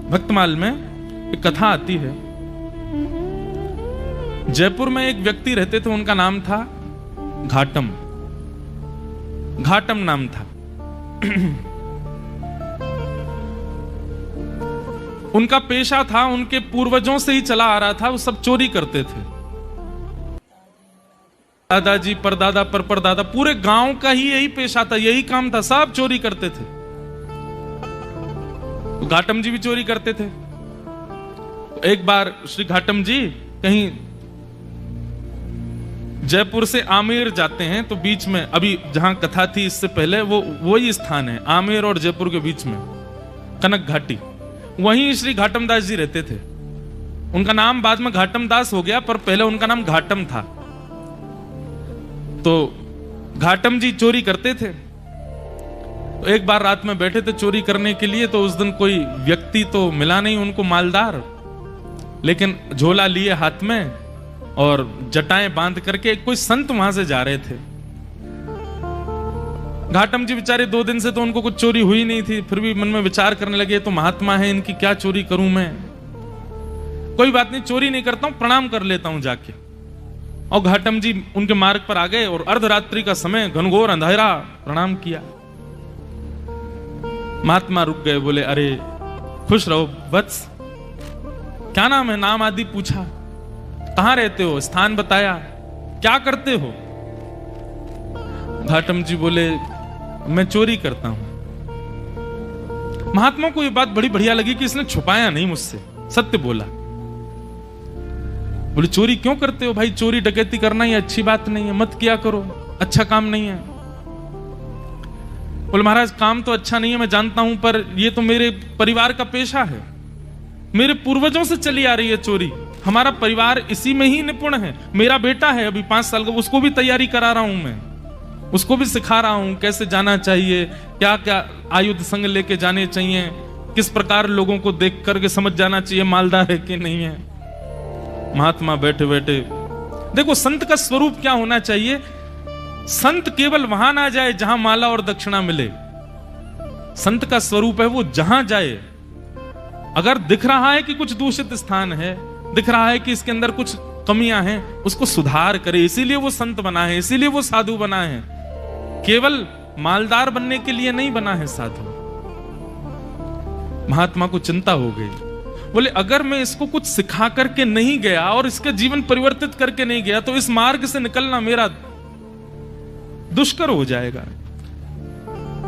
भक्तमाल में एक कथा आती है। जयपुर में एक व्यक्ति रहते थे, उनका नाम था घाटम। घाटम नाम था। उनका पेशा था, उनके पूर्वजों से ही चला आ रहा था, वो सब चोरी करते थे। दादाजी परदादा परदादा पूरे गांव का ही यही पेशा था, यही काम था, सब चोरी करते थे। तो घाटम जी भी चोरी करते थे। एक बार श्री घाटम जी कहीं जयपुर से आमेर जाते हैं, तो बीच में अभी जहां कथा थी इससे पहले वही स्थान है, आमेर और जयपुर के बीच में कनक घाटी, वहीं श्री घाटम दास जी रहते थे। उनका नाम बाद में घाटम दास हो गया, पर पहले उनका नाम घाटम था। तो घाटम जी चोरी करते थे। तो एक बार रात में बैठे थे चोरी करने के लिए, तो उस दिन कोई व्यक्ति तो मिला नहीं उनको मालदार, लेकिन झोला लिए हाथ में और जटाएं बांध करके कोई संत वहां से जा रहे थे। घाटम जी बेचारे 2 दिन से तो उनको कुछ चोरी हुई नहीं थी, फिर भी मन में विचार करने लगे, तो महात्मा है, इनकी क्या चोरी करूं मैं, कोई बात नहीं चोरी नहीं करता हूं, प्रणाम कर लेता हूं जाके। और घाटम जी उनके मार्ग पर आ गए और अर्धरात्रि का समय, घनघोर अंधेरा, प्रणाम किया। महात्मा रुक गए, बोले अरे खुश रहो वत्स, क्या नाम है, नाम आदि पूछा, कहां रहते हो, स्थान बताया, क्या करते हो। घाटम जी बोले मैं चोरी करता हूं। महात्मा को यह बात बड़ी बढ़िया लगी कि इसने छुपाया नहीं मुझसे, सत्य बोला। बोले चोरी क्यों करते हो भाई, चोरी डकैती करना ही अच्छी बात नहीं है, मत किया करो, अच्छा काम नहीं है। बोले महाराज काम तो अच्छा नहीं है मैं जानता हूं, पर ये तो मेरे परिवार का पेशा है, मेरे पूर्वजों से चली आ रही है चोरी, हमारा परिवार इसी में ही निपुण है। मेरा बेटा है अभी 5 साल का, उसको भी तैयारी करा रहा हूं मैं, उसको भी सिखा रहा हूं कैसे जाना चाहिए, क्या क्या आयुध संग लेके जाने चाहिए, किस प्रकार लोगों को देख करके समझ जाना चाहिए मालदार है कि नहीं है। महात्मा बैठे बैठे, देखो संत का स्वरूप क्या होना चाहिए, संत केवल वहां ना जाए जहां माला और दक्षिणा मिले। संत का स्वरूप है वो जहां जाए, अगर दिख रहा है कि कुछ दूषित स्थान है, दिख रहा है कि इसके अंदर कुछ कमियां हैं, उसको सुधार करे। इसीलिए वो संत बना है, इसीलिए वो साधु बना है, केवल मालदार बनने के लिए नहीं बना है साधु। महात्मा को चिंता हो गई, बोले अगर मैं इसको कुछ सिखा करके नहीं गया और इसका जीवन परिवर्तित करके नहीं गया, तो इस मार्ग से निकलना मेरा दुष्कर हो जाएगा।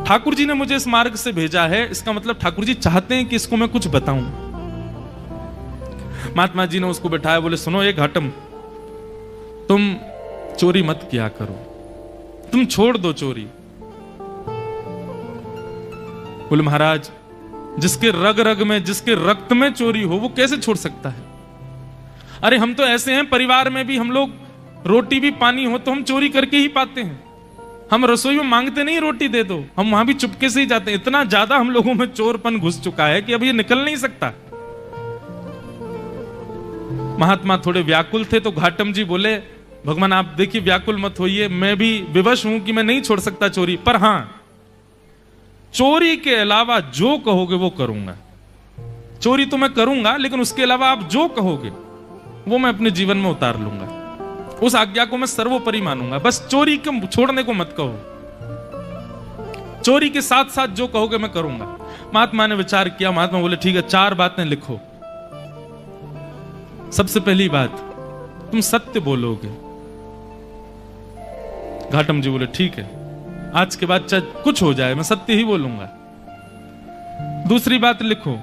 ठाकुर जी ने मुझे इस मार्ग से भेजा है, इसका मतलब ठाकुर जी चाहते हैं कि इसको मैं कुछ बताऊं। महात्मा जी ने उसको बैठाया, बोले सुनो ये घाटम, तुम चोरी मत किया करो, तुम छोड़ दो चोरी। बोले महाराज जिसके रग रग में, जिसके रक्त में चोरी हो, वो कैसे छोड़ सकता है। अरे हम तो ऐसे हैं, परिवार में भी हम लोग रोटी भी पानी हो तो हम चोरी करके ही पाते हैं, हम रसोई में मांगते नहीं रोटी दे दो, हम वहां भी चुपके से ही जाते हैं। इतना ज्यादा हम लोगों में चोरपन घुस चुका है कि अब ये निकल नहीं सकता। महात्मा थोड़े व्याकुल थे, तो घाटम जी बोले भगवान आप देखिए व्याकुल मत होइए, मैं भी विवश हूं कि मैं नहीं छोड़ सकता चोरी, पर हां चोरी के अलावा जो कहोगे वो करूंगा। चोरी तो मैं करूंगा, लेकिन उसके अलावा आप जो कहोगे वो मैं अपने जीवन में उतार लूंगा, उस आज्ञा को मैं सर्वोपरि मानूंगा। बस चोरी के छोड़ने को मत कहो, चोरी के साथ साथ जो कहोगे मैं करूंगा। महात्मा ने विचार किया, महात्मा बोले ठीक है 4 बातें लिखो। सबसे पहली बात, तुम सत्य बोलोगे। घाटम जी बोले ठीक है, आज के बाद चाहे कुछ हो जाए मैं सत्य ही बोलूंगा। दूसरी बात लिखो,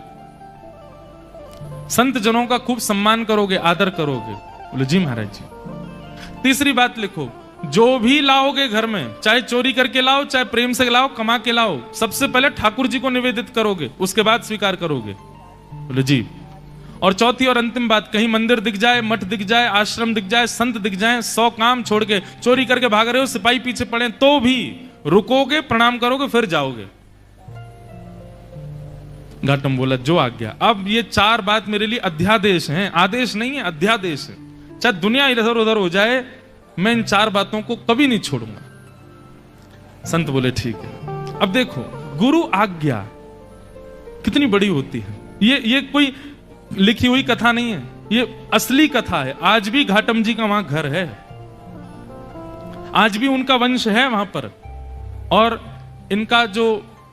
संत जनों का खूब सम्मान करोगे, आदर करोगे। बोले जी महाराज जी। तीसरी बात लिखो, जो भी लाओगे घर में, चाहे चोरी करके लाओ, चाहे प्रेम से लाओ, कमा के लाओ, सबसे पहले ठाकुर जी को निवेदित करोगे, उसके बाद स्वीकार करोगे। बोले जी। और चौथी और अंतिम बात, कहीं मंदिर दिख जाए, मठ दिख जाए, आश्रम दिख जाए, संत दिख जाए, 100 काम छोड़ के चोरी करके भाग रहे हो, सिपाही पीछे पड़े तो भी रुकोगे, प्रणाम करोगे, फिर जाओगे। घाटम बोला जो आज्ञा। अब ये 4 बात मेरे लिए अध्यादेश हैं, आदेश नहीं है, अध्यादेश है। चाहे दुनिया इधर उधर हो जाए, मैं इन 4 बातों को कभी नहीं छोड़ूंगा। संत बोले ठीक है। अब देखो गुरु आज्ञा कितनी बड़ी होती है, ये कोई लिखी हुई कथा नहीं है, ये असली कथा है। आज भी घाटम जी का वहां घर है, आज भी उनका वंश है वहां पर। और इनका जो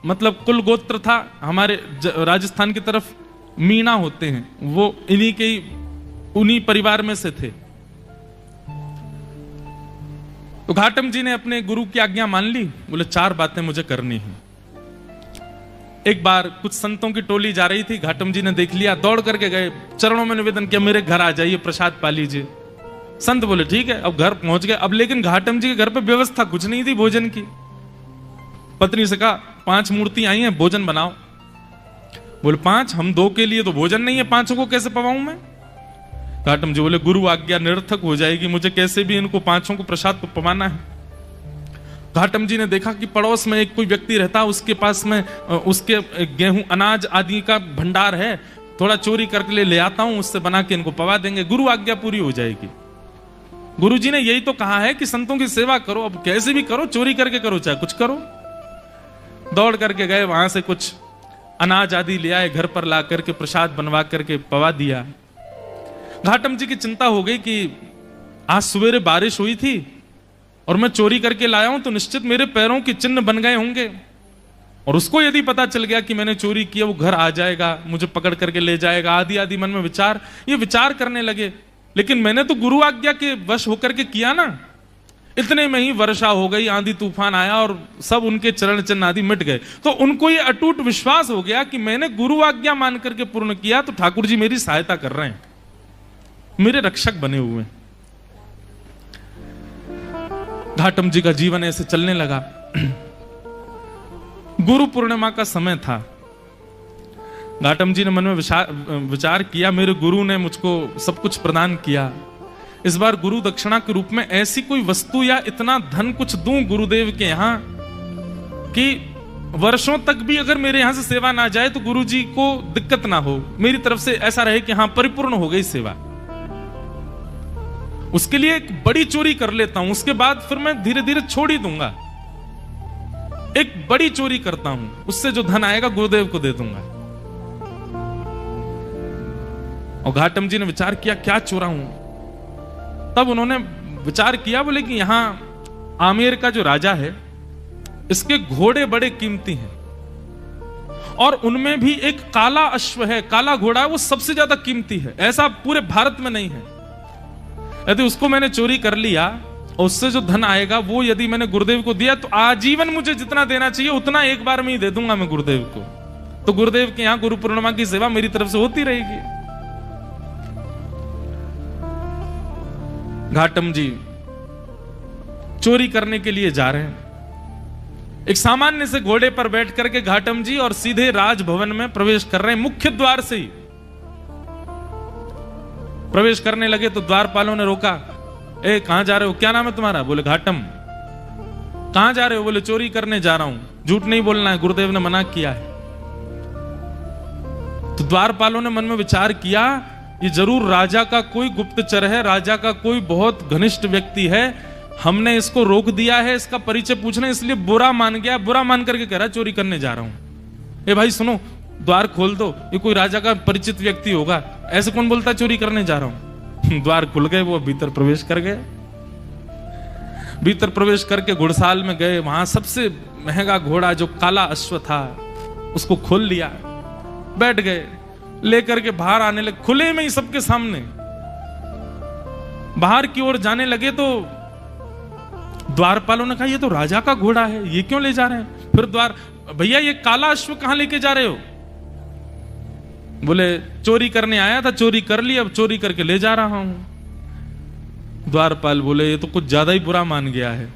मतलब कुल गोत्र था, हमारे राजस्थान की तरफ मीणा होते हैं, वो उन्हीं परिवार में से थे। तो घाटम जी ने अपने गुरु की आज्ञा मान ली, बोले 4 बातें मुझे करनी है। एक बार कुछ संतों की टोली जा रही थी, घाटम जी ने देख लिया, दौड़ करके गए, चरणों में निवेदन किया, मेरे घर आ जाइए, प्रसाद पा लीजिए। संत बोले ठीक है, अब घर पहुंच गए। अब लेकिन घाटम जी के घर पे व्यवस्था कुछ नहीं थी भोजन की। पत्नी से कहा 5 मूर्ति आई हैं, भोजन बनाओ। बोले 5? हम 2 के लिए तो भोजन नहीं है, 5 को कैसे पवाऊं मैं? घाटम जी बोले गुरु आज्ञा निरर्थक हो जाएगी, मुझे कैसे भी इनको 5 को प्रसाद को पवाना है। घाटम जी ने देखा कि पड़ोस में एक कोई व्यक्ति रहता, उसके पास में उसके गेहूं अनाज आदि का भंडार है, थोड़ा चोरी करके ले आता हूं, उससे बना के इनको पवा देंगे, गुरु आज्ञा पूरी हो जाएगी। गुरु जी ने यही तो कहा है कि संतों की सेवा करो, अब कैसे भी करो, चोरी करके करो चाहे कुछ करो। दौड़ करके गए, वहां से कुछ अनाज आदि ले आए, घर पर ला करके प्रसाद बनवा करके पवा दिया। घाटम जी की चिंता हो गई कि आज सवेरे बारिश हुई थी और मैं चोरी करके लाया हूं, तो निश्चित मेरे पैरों के चिन्ह बन गए होंगे, और उसको यदि पता चल गया कि मैंने चोरी किया, वो घर आ जाएगा, मुझे पकड़ करके ले जाएगा, आदि आदि मन में विचार करने लगे। लेकिन मैंने तो गुरु आज्ञा के वश होकर के किया ना। इतने में ही वर्षा हो गई, आंधी तूफान आया और सब उनके चरण चिन्ह आदि मिट गए। तो उनको ये अटूट विश्वास हो गया कि मैंने गुरु आज्ञा मान करके पूर्ण किया, तो ठाकुर जी मेरी सहायता कर रहे हैं, मेरे रक्षक बने हुए। घाटम जी का जीवन ऐसे चलने लगा। गुरु पूर्णिमा का समय था। घाटम जी ने मन में विचार किया, मेरे गुरु ने मुझको सब कुछ प्रदान किया, इस बार गुरु दक्षिणा के रूप में ऐसी कोई वस्तु या इतना धन कुछ दूं गुरुदेव के यहां कि वर्षों तक भी अगर मेरे यहां से सेवा ना जाए तो गुरु जी को दिक्कत ना हो, मेरी तरफ से ऐसा रहे कि हां परिपूर्ण हो गई सेवा। उसके लिए एक बड़ी चोरी कर लेता हूं, उसके बाद फिर मैं धीरे धीरे छोड़ ही दूंगा। एक बड़ी चोरी करता हूं, उससे जो धन आएगा गुरुदेव को दे दूंगा। और घाटम जी ने विचार किया क्या चोराऊं। तब उन्होंने विचार किया, बोले कि यहां आमेर का जो राजा है, इसके घोड़े बड़े कीमती हैं, और उनमें भी एक काला अश्व है, काला घोड़ा है, वो सबसे ज्यादा कीमती है, ऐसा पूरे भारत में नहीं है। यदि उसको मैंने चोरी कर लिया और उससे जो धन आएगा वो यदि मैंने गुरुदेव को दिया, तो आजीवन मुझे जितना देना चाहिए उतना एक बार में ही दे दूंगा मैं गुरुदेव को। तो गुरुदेव के यहां गुरु पूर्णिमा की सेवा मेरी तरफ से होती रहेगी। घाटम जी चोरी करने के लिए जा रहे हैं। एक सामान्य से घोड़े पर बैठ करके घाटम जी और सीधे राजभवन में प्रवेश कर रहे हैं। मुख्य द्वार से ही प्रवेश करने लगे तो द्वारपालों ने रोका, ए कहां जा रहे हो, क्या नाम है तुम्हारा? बोले घाटम। कहां जा रहे हो? बोले चोरी करने जा रहा हूं। झूठ नहीं बोलना है, गुरुदेव ने मना किया है। तो द्वारपालों ने मन में विचार किया, ये जरूर राजा का कोई गुप्तचर है, राजा का कोई बहुत घनिष्ठ व्यक्ति है, हमने इसको रोक दिया है, इसका परिचय पूछना, इसलिए बुरा मान गया, बुरा मान करके कह रहा चोरी करने जा रहा हूं। ए भाई सुनो, द्वार खोल दो, ये कोई राजा का परिचित व्यक्ति होगा, ऐसे कौन बोलता चोरी करने जा रहा हूं। द्वार खुल गए, वो भीतर प्रवेश कर गए। भीतर प्रवेश करके घुड़साल में गए, वहां सबसे महंगा घोड़ा जो काला अश्व था उसको खोल लिया, बैठ गए, लेकर के बाहर आने लगे, खुले में ही सबके सामने बाहर की ओर जाने लगे। तो द्वारपालों ने कहा ये तो राजा का घोड़ा है, ये क्यों ले जा रहे हैं? फिर भैया ये काला अश्व कहां लेके जा रहे हो? बोले चोरी करने आया था, चोरी कर ली, अब चोरी करके ले जा रहा हूं। द्वारपाल बोले ये तो कुछ ज्यादा ही बुरा मान गया है,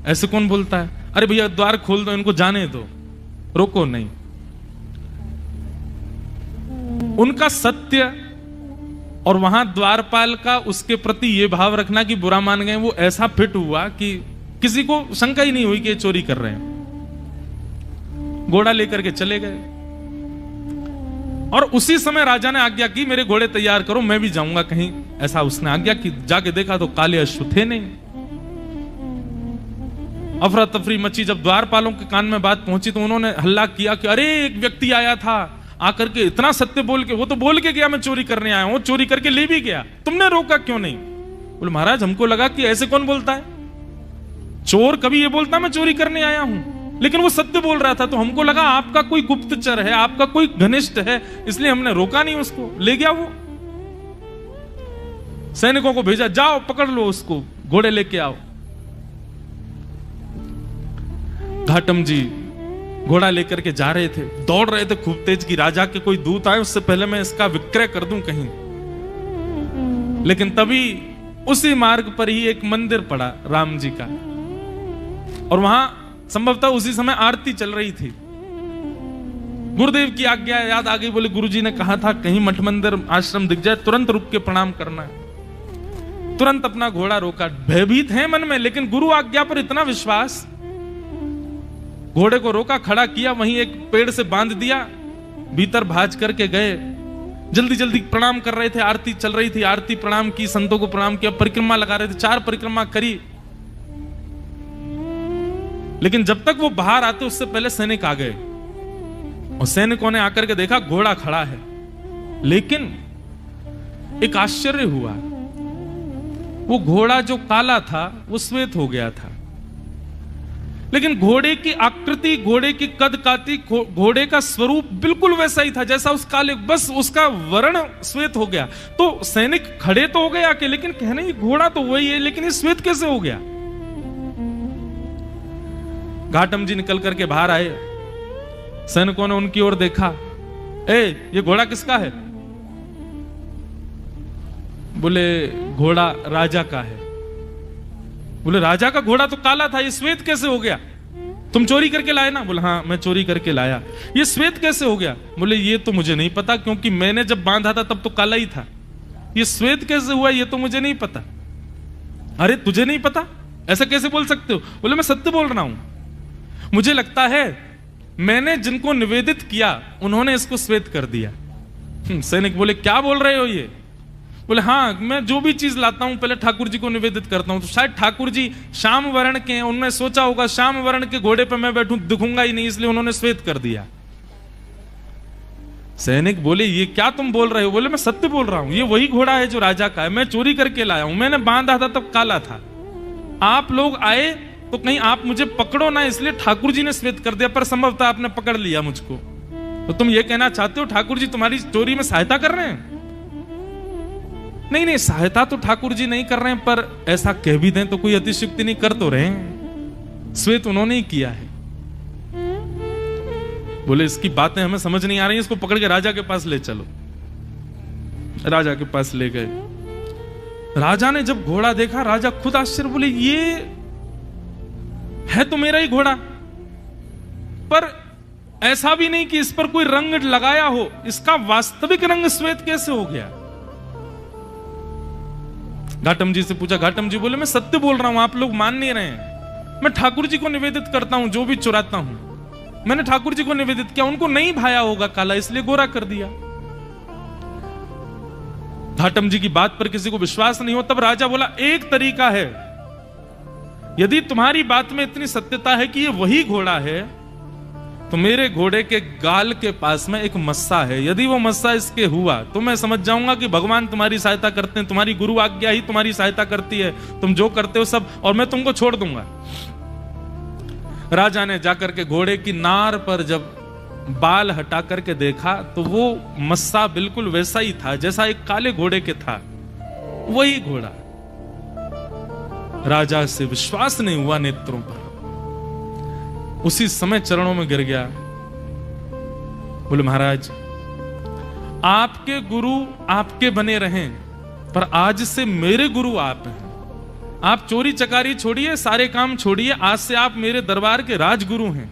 ऐसे कौन बोलता है? अरे भैया द्वार खोल दो, इनको जाने दो, रोको नहीं। उनका सत्य और वहां द्वारपाल का उसके प्रति ये भाव रखना कि बुरा मान गए, वो ऐसा फिट हुआ कि किसी को शंका ही नहीं हुई कि ये चोरी कर रहे हैं। घोड़ा लेकर के चले गए और उसी समय राजा ने आज्ञा की मेरे घोड़े तैयार करो, मैं भी जाऊंगा कहीं, ऐसा उसने आज्ञा की। जाके देखा तो काले अश्व थे नहीं। अफरा तफरी मची। जब द्वारपालों के कान में बात पहुंची तो उन्होंने हल्ला किया कि अरे एक व्यक्ति आया था, आकर के इतना सत्य बोल के, वो तो बोल के गया मैं चोरी करने आया हूं, चोरी करके ले भी गया, तुमने रोका क्यों नहीं? बोले महाराज हमको लगा कि ऐसे कौन बोलता है, चोर कभी ये बोलता मैं चोरी करने आया हूं, लेकिन वो सत्य बोल रहा था तो हमको लगा आपका कोई गुप्तचर है, आपका कोई घनिष्ठ है, इसलिए हमने रोका नहीं उसको, ले गया वो। सैनिकों को भेजा, जाओ पकड़ लो उसको, घोड़े लेके आओ। घाटम जी घोड़ा लेकर के जा रहे थे, दौड़ रहे थे खूब तेज की राजा के कोई दूत आए, उससे पहले मैं इसका विक्रय कर दूं कहीं। लेकिन तभी उसी मार्ग पर ही एक मंदिर पड़ा राम जी का, और वहां संभवतः उसी समय आरती चल रही थी। गुरुदेव की आज्ञा याद आ गई, बोले गुरुजी ने कहा था कहीं मठ मंदिर आश्रम दिख जाए तुरंत रुक के प्रणाम करना है। तुरंत अपना घोड़ा रोका, भयभीत है मन में, लेकिन गुरु आज्ञा पर इतना विश्वास, घोड़े को रोका, खड़ा किया, वहीं एक पेड़ से बांध दिया, भीतर भाज करके गए। जल्दी जल्दी प्रणाम कर रहे थे, आरती चल रही थी, आरती प्रणाम की, संतों को प्रणाम किया, परिक्रमा लगा रहे थे, 4 परिक्रमा करी। लेकिन जब तक वो बाहर आते उससे पहले सैनिक आ गए, और सैनिकों ने आकर के देखा घोड़ा खड़ा है, लेकिन एक आश्चर्य हुआ, वो घोड़ा जो काला था वो श्वेत हो गया था, लेकिन घोड़े की आकृति, घोड़े की कद काठी, घोड़े का स्वरूप बिल्कुल वैसा ही था जैसा उस काले, बस उसका वर्ण श्वेत हो गया। तो सैनिक खड़े तो हो गए आके, लेकिन कहने घोड़ा तो वही है, लेकिन ये श्वेत कैसे हो गया? घाटम जी निकल करके बाहर आए, सैनिकों ने उनकी ओर देखा, ये घोड़ा किसका है? बोले घोड़ा राजा का है। बोले राजा का घोड़ा तो काला था, ये श्वेत कैसे हो गया? तुम चोरी करके लाए ना? बोले हाँ मैं चोरी करके लाया। ये श्वेत कैसे हो गया? बोले ये तो मुझे नहीं पता, क्योंकि मैंने जब बांधा था तब तो काला ही था, ये श्वेत कैसे हुआ ये तो मुझे नहीं पता। अरे तुझे नहीं पता, ऐसा कैसे बोल सकते हो? बोले मैं सत्य बोल रहा हूं, मुझे लगता है मैंने जिनको निवेदित किया उन्होंने इसको श्वेत कर दिया। सैनिक बोले क्या बोल रहे हो ये? बोले हाँ मैं जो भी चीज लाता हूं पहले ठाकुर जी को निवेदित करता हूं, तो शायद ठाकुर जी श्याम वर्ण के हैं, उन्होंने सोचा होगा श्याम वर्ण के घोड़े पे मैं बैठूं दिखूंगा ही नहीं, इसलिए उन्होंने श्वेत कर दिया। सैनिक बोले ये क्या तुम बोल रहे हो? बोले मैं सत्य बोल रहा हूं, ये वही घोड़ा है जो राजा का है, मैं चोरी करके लाया हूं, मैंने बांधा था तब काला था, आप लोग आए तो कहीं आप मुझे पकड़ो ना, इसलिए ठाकुर जी ने श्वेत कर दिया, पर संभवतः आपने पकड़ लिया मुझको। तो तुम ये कहना चाहते हो ठाकुर जी तुम्हारी चोरी में सहायता कर रहे हैं? नहीं नहीं, सहायता तो ठाकुर जी नहीं कर रहे हैं, पर ऐसा कह भी दें तो कोई अतिशयोक्ति नहीं, कर तो रहे हैं, श्वेत उन्होंने ही किया है। बोले इसकी बातें हमें समझ नहीं आ रही, इसको पकड़ के राजा के पास ले चलो। राजा के पास ले गए, राजा ने जब घोड़ा देखा, राजा खुद आश्चर्य, बोले ये है तो मेरा ही घोड़ा, पर ऐसा भी नहीं कि इस पर कोई रंग लगाया हो, इसका वास्तविक रंग श्वेत कैसे हो गया? घाटम जी से पूछा, घाटम जी बोले मैं सत्य बोल रहा हूं, आप लोग मान नहीं रहे हैं, मैं ठाकुर जी को निवेदित करता हूं, जो भी चुराता हूं मैंने ठाकुर जी को निवेदित किया, उनको नहीं भाया होगा काला, इसलिए गोरा कर दिया। घाटम जी की बात पर किसी को विश्वास नहीं हो, तब राजा बोला एक तरीका है, यदि तुम्हारी बात में इतनी सत्यता है कि ये वही घोड़ा है, तो मेरे घोड़े के गाल के पास में एक मस्सा है, यदि वो मस्सा इसके हुआ तो मैं समझ जाऊंगा कि भगवान तुम्हारी सहायता करते हैं, तुम्हारी गुरु आज्ञा ही तुम्हारी सहायता करती है, तुम जो करते हो सब, और मैं तुमको छोड़ दूंगा। राजा ने जाकर के घोड़े की नार पर जब बाल हटा करके देखा तो वो मस्सा बिल्कुल वैसा ही था जैसा एक काले घोड़े के था, वही घोड़ा। राजा से विश्वास नहीं हुआ नेत्रों पर, उसी समय चरणों में गिर गया। बोले महाराज आपके गुरु आपके बने रहें, पर आज से मेरे गुरु आप हैं, आप चोरी चकारी छोड़िए, सारे काम छोड़िए, आज से आप मेरे दरबार के राजगुरु हैं।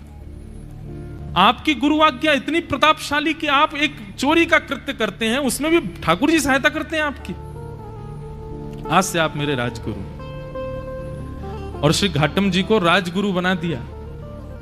आपकी गुरु आज्ञा इतनी प्रतापशाली कि आप एक चोरी का कृत्य करते हैं, उसमें भी ठाकुर जी सहायता करते हैं आपकी, आज से आप मेरे राजगुरु। और श्री घाटम जी को राजगुरु बना दिया।